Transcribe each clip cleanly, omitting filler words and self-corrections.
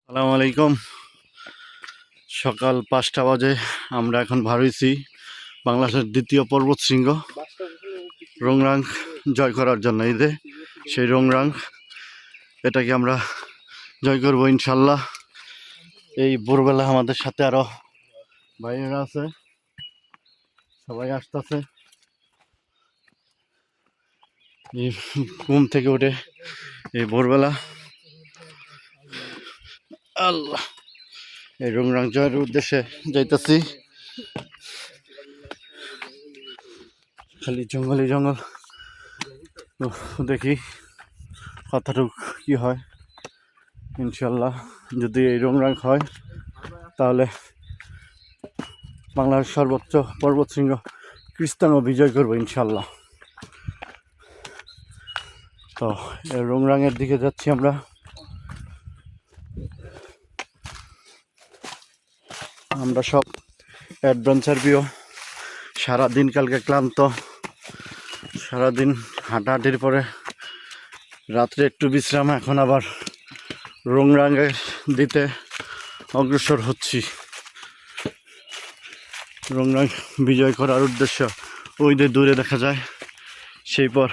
আসসালামু আলাইকুম। সকাল 5টা বাজে। আমরা এখন ভার হইছি বাংলাদেশের দ্বিতীয় পর্বতশৃঙ্গ রংরাং জয় করার জন্য। এই যে সেই রংরাং, এটাকে আমরা জয় করবো ইনশাল্লাহ। এই ভোরবেলা আমাদের সাথে আরো ভাইয়েরা আছে, সবাই আসতেছে। এই ঘুম থেকে উঠে এই ভোরবেলা আল্লাহ এই রংরাং জয়ের উদ্দেশ্যে যাইতেছি। খালি জঙ্গলই জঙ্গল, দেখি কতটুক কি হয়। ইনশাল্লাহ যদি এই রংরাং হয় তাহলে বাংলার সর্বোচ্চ পর্বতশৃঙ্গ কৃষ্ণাঙ্গ বিজয় করবো ইনশাল্লাহ। তো এই রংরাঙের দিকে যাচ্ছি আমরা। আমরা সব অ্যাডভেঞ্চার প্রিয়। সারাদিন কালকে ক্লান্ত, সারাদিন হাঁটাহাঁটির পরে রাত্রে একটু বিশ্রাম, এখন আবার রংরাঙে দিতে অগ্রসর হচ্ছি। রংরাং বিজয় করার উদ্দেশ্য ওই যে দূরে দেখা যায় সেই পর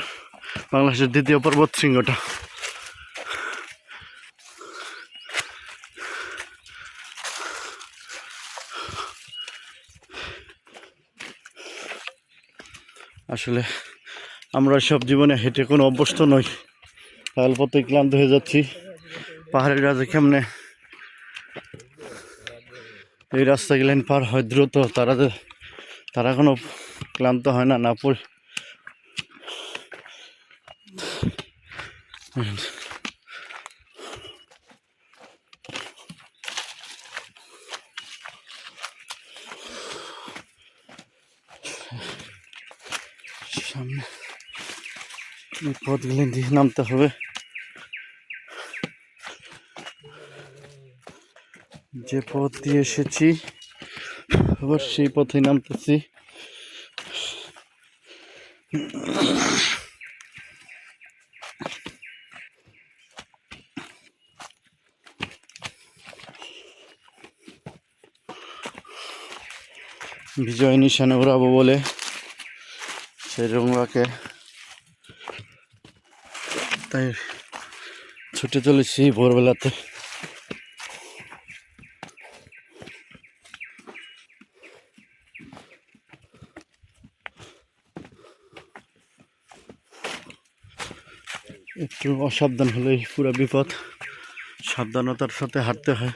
বাংলাদেশের দ্বিতীয় পর্বত শৃঙ্গটা। আসলে আমরা সব জীবনে হেঁটে কোনো অভ্যস্ত নই, কালপথে ক্লান্ত হয়ে যাচ্ছি। পাহাড়ের রাজে কেমনে এই রাস্তা গেলেন পার হয় দ্রুত, তারা কোনো ক্লান্ত হয় না। সামনে এই পথগুলি দিয়ে নামতে হবে। যে পথ দিয়ে এসেছি আবার সেই পথে নামতেছি। বিজয় নিশানে উড়াবো বলে সেই রংরাকে তাই ছুটে চলেছি ভোরবেলাতে। একটু অসাবধান হলেই পুরো বিপদ, সাবধানতার সাথে হাঁটতে হয়।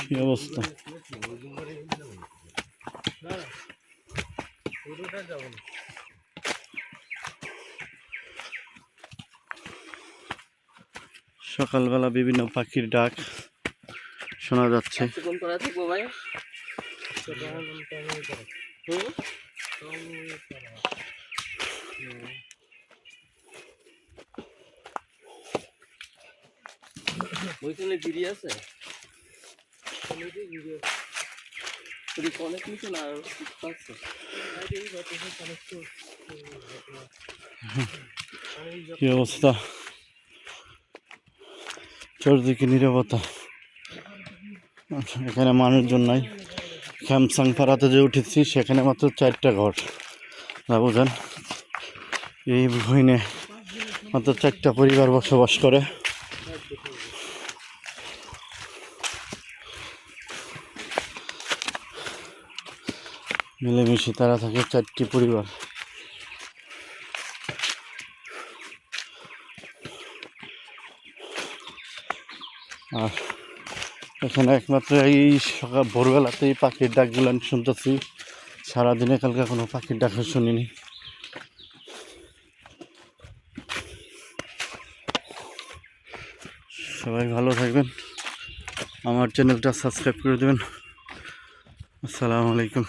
কি অবস্থা! সকালবেলা বিভিন্ন পাখির ডাক শোনা যাচ্ছে। ওইখানে ভিড়ি আছে, অনেক কিছু না কি অবস্থা! চারদিকে নীরবতা, এখানে মানুষজন নাই। খ্যামসাং পাড়াতে যে উঠেছি সেখানে মাত্র 4টা ঘর, না বুঝেন। এই ভূইনে মাত্র 4টা পরিবার বসবাস করে। মিলেমিশে তারা থাকে 4টি পরিবার। আর এখানে একমাত্র এই সকাল ভোরবেলাতেই পাখির ডাকগুলো শুনতেছি। সারাদিনে কালকে কোনো পাখির ডাক শুনিনি। সবাই ভালো থাকবেন, আমার চ্যানেলটা সাবস্ক্রাইব করে দেবেন। আসসালামু আলাইকুম।